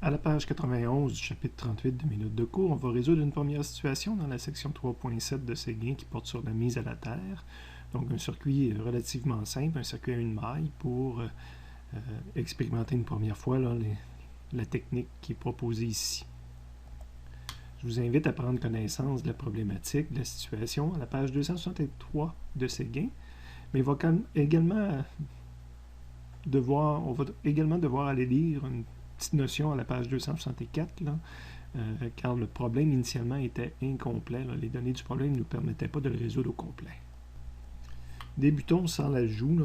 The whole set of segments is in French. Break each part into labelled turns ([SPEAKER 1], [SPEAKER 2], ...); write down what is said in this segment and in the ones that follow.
[SPEAKER 1] À la page 91 du chapitre 38 de mes notes de cours, on va résoudre une première situation dans la section 3.7 de Séguin qui porte sur la mise à la terre. Donc un circuit relativement simple, un circuit à une maille pour expérimenter une première fois la technique qui est proposée ici. Je vous invite à prendre connaissance de la problématique, de la situation à la page 263 de Séguin, mais on va également devoir aller lire une petite notion à la page 264, car le problème initialement était incomplet. Les données du problème ne nous permettaient pas de le résoudre au complet. Débutons sans l'ajout,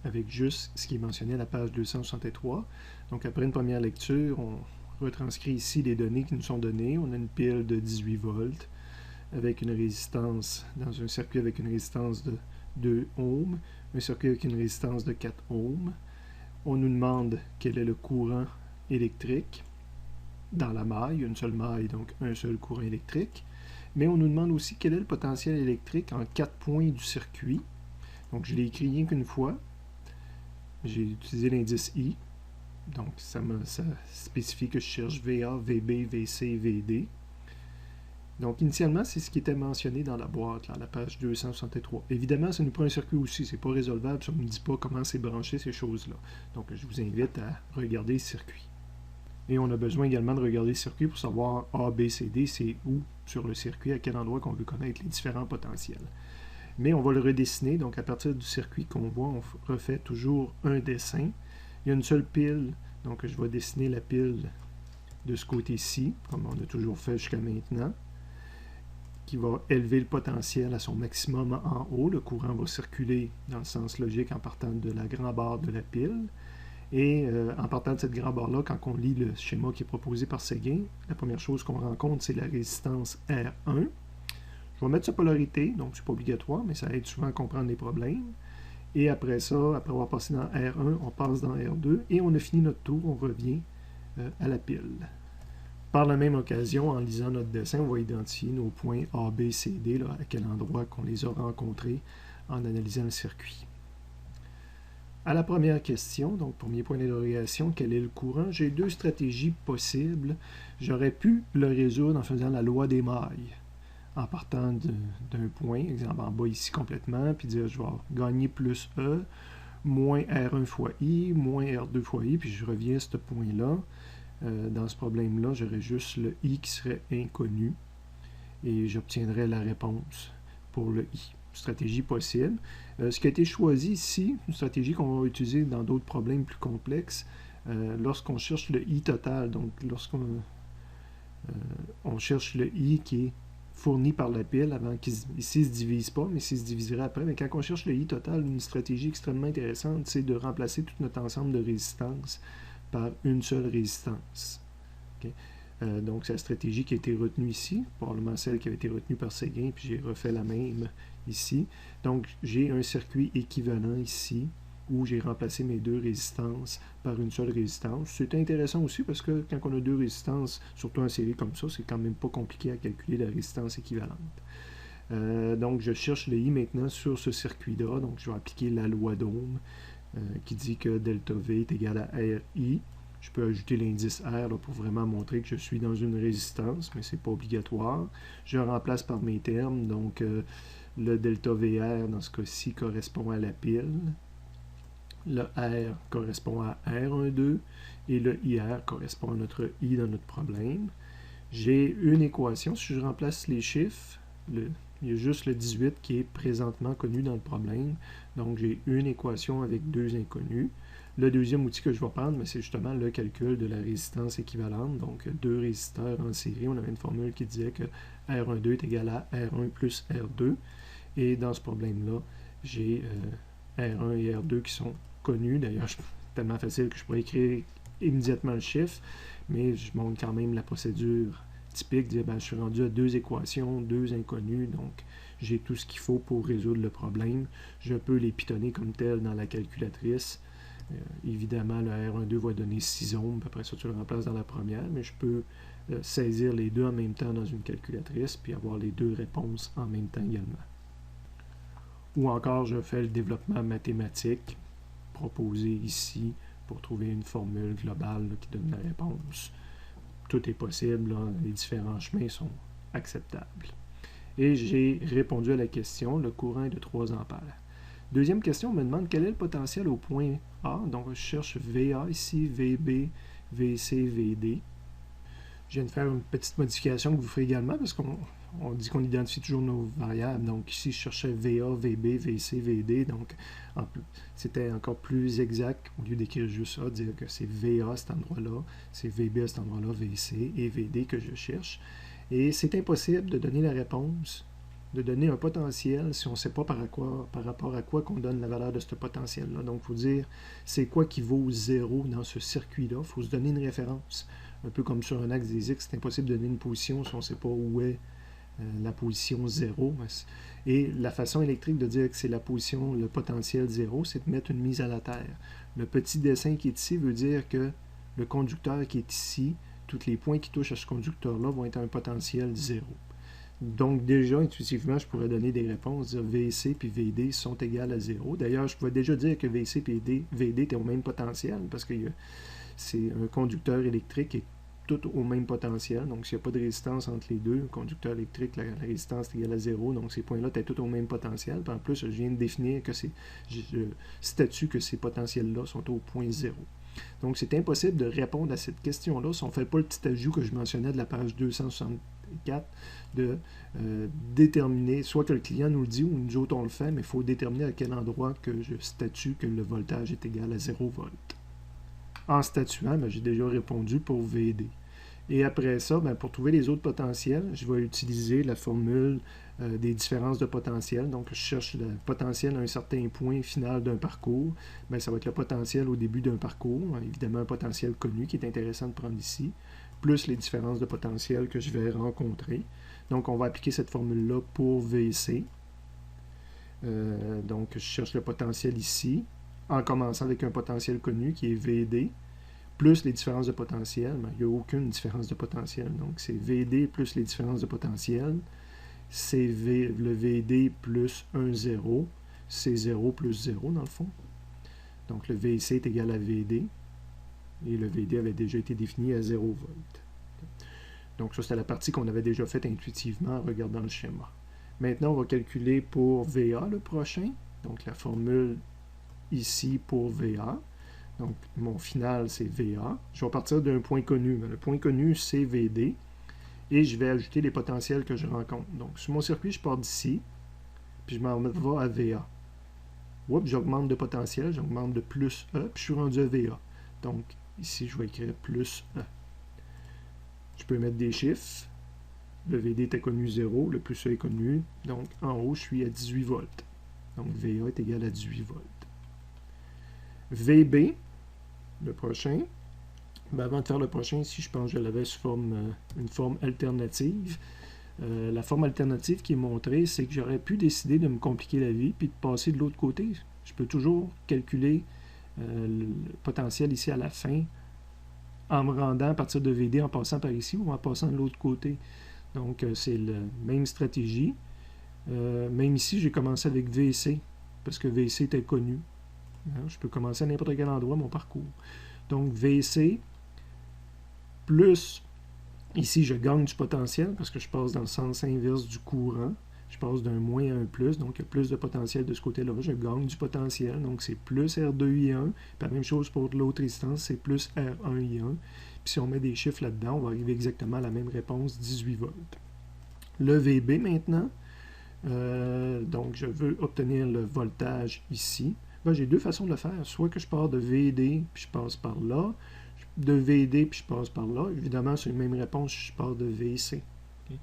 [SPEAKER 1] avec juste ce qui est mentionné à la page 263. Donc après une première lecture, on retranscrit ici les données qui nous sont données. On a une pile de 18 volts avec une résistance, dans un circuit avec une résistance de 2 ohms, un circuit avec une résistance de 4 ohms. On nous demande quel est le courant électrique dans la maille, une seule maille, donc un seul courant électrique. Mais on nous demande aussi quel est le potentiel électrique en 4 points du circuit. Donc je l'ai écrit rien qu'une fois. J'ai utilisé l'indice I. Donc ça spécifie que je cherche VA, VB, VC, VD. Donc initialement, c'est ce qui était mentionné dans la boîte, à la page 263. Évidemment, ça nous prend un circuit aussi, c'est pas résolvable, ça ne nous dit pas comment c'est branché ces choses-là. Donc je vous invite à regarder le circuit. Et on a besoin également de regarder le circuit pour savoir A, B, C, D, c'est où sur le circuit, à quel endroit qu'on veut connaître les différents potentiels. Mais on va le redessiner, donc à partir du circuit qu'on voit, on refait toujours un dessin. Il y a une seule pile, donc je vais dessiner la pile de ce côté-ci, comme on a toujours fait jusqu'à maintenant, qui va élever le potentiel à son maximum en haut. Le courant va circuler dans le sens logique en partant de la grande barre de la pile. Et en partant de cette grande barre-là, quand on lit le schéma qui est proposé par Séguin, la première chose qu'on rencontre, c'est la résistance R1. Je vais mettre sa polarité, donc c'est pas obligatoire, mais ça aide souvent à comprendre les problèmes. Et après ça, après avoir passé dans R1, on passe dans R2 et on a fini notre tour, on revient à la pile. Par la même occasion, en lisant notre dessin, on va identifier nos points A, B, C, D, à quel endroit qu'on les a rencontrés en analysant le circuit. À la première question, donc premier point d'interrogation, quel est le courant? J'ai deux stratégies possibles. J'aurais pu le résoudre en faisant la loi des mailles, en partant d'un point, exemple en bas ici complètement, puis dire je vais gagner plus E, moins R1 fois I, moins R2 fois I, puis je reviens à ce point-là. Dans ce problème-là, j'aurais juste le I qui serait inconnu et j'obtiendrais la réponse pour le I. Stratégie possible. Ce qui a été choisi ici, une stratégie qu'on va utiliser dans d'autres problèmes plus complexes, lorsqu'on cherche le I total, donc lorsqu'on cherche le I qui est fourni par la pile avant qu'il ici ne se divise pas, mais s'il se diviserait après. Mais quand on cherche le I total, une stratégie extrêmement intéressante, c'est de remplacer tout notre ensemble de résistances par une seule résistance. Okay? Donc, c'est la stratégie qui a été retenue ici, probablement celle qui avait été retenue par Séguin, puis j'ai refait la même ici. Donc, j'ai un circuit équivalent ici, où j'ai remplacé mes deux résistances par une seule résistance. C'est intéressant aussi parce que quand on a deux résistances, surtout en série comme ça, c'est quand même pas compliqué à calculer la résistance équivalente. Donc, je cherche le I maintenant sur ce circuit-là. Donc, je vais appliquer la loi d'Ohm qui dit que delta V est égal à RI. Je peux ajouter l'indice R pour vraiment montrer que je suis dans une résistance, mais ce n'est pas obligatoire. Je remplace par mes termes. Donc, le delta VR, dans ce cas-ci, correspond à la pile. Le R correspond à R12 et le IR correspond à notre I dans notre problème. J'ai une équation. Si je remplace les chiffres, il y a juste le 18 qui est présentement connu dans le problème. Donc, j'ai une équation avec deux inconnus. Le deuxième outil que je vais prendre, c'est justement le calcul de la résistance équivalente. Donc, deux résisteurs en série. On avait une formule qui disait que R12 est égal à R1 plus R2. Et dans ce problème-là, j'ai R1 et R2 qui sont connus. D'ailleurs, c'est tellement facile que je pourrais écrire immédiatement le chiffre, mais je montre quand même la procédure typique. Je suis rendu à deux équations, deux inconnues, donc j'ai tout ce qu'il faut pour résoudre le problème. Je peux les pitonner comme tel dans la calculatrice. Évidemment, le R12 va donner 6 ohms, après ça tu le remplaces dans la première, mais je peux saisir les deux en même temps dans une calculatrice, puis avoir les deux réponses en même temps également. Ou encore, je fais le développement mathématique proposé ici pour trouver une formule globale qui donne la réponse tout est possible, là, les différents chemins sont acceptables. Et j'ai répondu à la question, le courant est de 3 ampères. Deuxième question, on me demande quel est le potentiel au point A. Donc, je cherche VA ici, VB, VC, VD. Je viens de faire une petite modification que vous ferez également parce qu'on dit qu'on identifie toujours nos variables. Donc, ici, je cherchais VA, VB, VC, VD. Donc, c'était encore plus exact, au lieu d'écrire juste A, dire que c'est VA à cet endroit-là, c'est VB à cet endroit-là, VC et VD que je cherche. Et c'est impossible de donner la réponse, de donner un potentiel si on ne sait pas par rapport à quoi qu'on donne la valeur de ce potentiel-là. Donc, il faut dire c'est quoi qui vaut 0 dans ce circuit-là. Il faut se donner une référence. Un peu comme sur un axe des X, c'est impossible de donner une position si on ne sait pas où est la position 0. Et la façon électrique de dire que c'est la position, le potentiel 0, c'est de mettre une mise à la terre. Le petit dessin qui est ici veut dire que le conducteur qui est ici, tous les points qui touchent à ce conducteur-là vont être un potentiel 0. Donc déjà, intuitivement, je pourrais donner des réponses, dire VC puis VD sont égales à 0. D'ailleurs, je pouvais déjà dire que VC et VD étaient au même potentiel parce que c'est un conducteur électrique qui est tout au même potentiel. Donc, s'il n'y a pas de résistance entre les deux, le conducteur électrique, la résistance est égale à 0. Donc, ces points-là étaient tous au même potentiel. Puis en plus, je viens de définir que je statue que ces potentiels-là sont au point 0. Donc, c'est impossible de répondre à cette question-là si on ne fait pas le petit ajout que je mentionnais de la page 264 de déterminer, soit que le client nous le dit ou nous autres on le fait, mais il faut déterminer à quel endroit que je statue que le voltage est égal à 0 volts. En statuant, j'ai déjà répondu pour VD. Et après ça, pour trouver les autres potentiels, je vais utiliser la formule des différences de potentiel. Donc, je cherche le potentiel à un certain point final d'un parcours. Ça va être le potentiel au début d'un parcours. Évidemment, un potentiel connu qui est intéressant de prendre ici, plus les différences de potentiel que je vais rencontrer. Donc, on va appliquer cette formule-là pour VC. Donc, je cherche le potentiel ici, en commençant avec un potentiel connu qui est VD, plus les différences de potentiel. Il n'y a aucune différence de potentiel. Donc, c'est VD plus les différences de potentiel. C'est le VD plus 1, 0. C'est 0 plus 0, dans le fond. Donc, le VC est égal à VD. Et le VD avait déjà été défini à 0 volts. Donc, ça, c'était la partie qu'on avait déjà faite intuitivement en regardant le schéma. Maintenant, on va calculer pour VA le prochain. Donc, la formule ici pour VA. Donc, mon final, c'est VA. Je vais partir d'un point connu. Le point connu, c'est VD. Et je vais ajouter les potentiels que je rencontre. Donc, sur mon circuit, je pars d'ici. Puis, je m'en vais à VA. Oups, j'augmente de potentiel. J'augmente de plus E. Puis, je suis rendu à VA. Donc, ici, je vais écrire plus E. Je peux mettre des chiffres. Le VD était connu 0. Le plus E est connu. Donc, en haut, je suis à 18 volts. Donc, VA est égal à 18 volts. VB, le prochain. Avant de faire le prochain, ici, je pense que je l'avais sous une forme alternative. La forme alternative qui est montrée, c'est que j'aurais pu décider de me compliquer la vie puis de passer de l'autre côté. Je peux toujours calculer le potentiel ici à la fin en me rendant à partir de VD en passant par ici ou en passant de l'autre côté. Donc, c'est la même stratégie. Même ici, j'ai commencé avec VC parce que VC était connu. Je peux commencer à n'importe quel endroit mon parcours. Donc, VC plus, ici, je gagne du potentiel parce que je passe dans le sens inverse du courant. Je passe d'un moins à un plus, donc il y a plus de potentiel de ce côté-là. Je gagne du potentiel, donc c'est plus R2I1. Puis la même chose pour l'autre résistance, c'est plus R1I1. Puis si on met des chiffres là-dedans, on va arriver exactement à la même réponse, 18 volts. Le VB maintenant, donc je veux obtenir le voltage ici. J'ai deux façons de le faire. Soit que je pars de VD, puis je passe par là. De VD, puis je passe par là. Évidemment, c'est la même réponse si je pars de VC. Okay.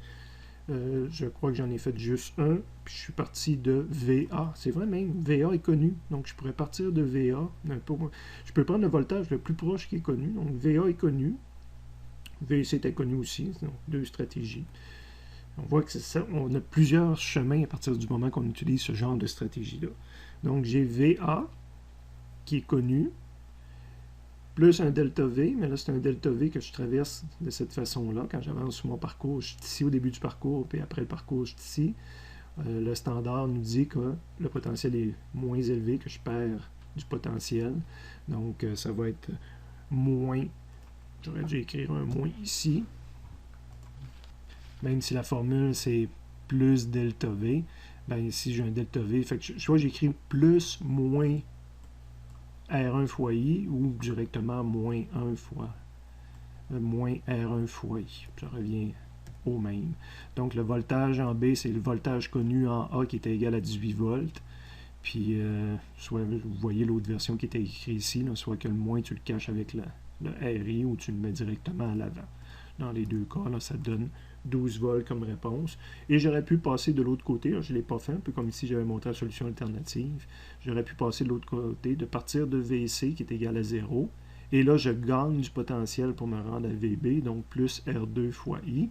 [SPEAKER 1] Je crois que j'en ai fait juste un, puis je suis parti de VA. C'est vrai même, VA est connu. Donc, je pourrais partir de VA. Je peux prendre le voltage le plus proche qui est connu. Donc, VA est connu. VC était connu aussi. Donc, deux stratégies. On voit que c'est ça. On a plusieurs chemins à partir du moment qu'on utilise ce genre de stratégie-là. Donc, j'ai VA qui est connu, plus un delta V, mais là, c'est un delta V que je traverse de cette façon-là. Quand j'avance sur mon parcours, je suis ici au début du parcours, puis après le parcours, je suis ici. Le standard nous dit que le potentiel est moins élevé, que je perds du potentiel. Donc, ça va être moins J'aurais dû écrire un moins ici. Même si la formule, c'est plus delta V, ben ici, j'ai un delta V. Fait que soit j'écris plus moins R1 fois I ou directement moins 1 fois moins R1 fois I. Ça revient au même. Donc, le voltage en B, c'est le voltage connu en A qui était égal à 18 volts. Puis, soit vous voyez l'autre version qui était écrite ici, là, soit que le moins tu le caches avec le RI ou tu le mets directement à l'avant. Dans les deux cas, là, ça donne 12 volts comme réponse. Et j'aurais pu passer de l'autre côté, là, je ne l'ai pas fait, un peu comme si j'avais montré la solution alternative. J'aurais pu passer de l'autre côté, de partir de VC qui est égal à 0. Et là, je gagne du potentiel pour me rendre à VB, donc plus R2 fois I.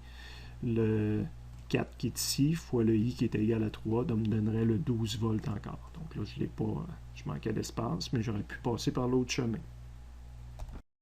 [SPEAKER 1] Le 4 qui est ici, fois le I qui est égal à 3, donc me donnerait le 12 volts encore. Donc là, je manquais d'espace, mais j'aurais pu passer par l'autre chemin.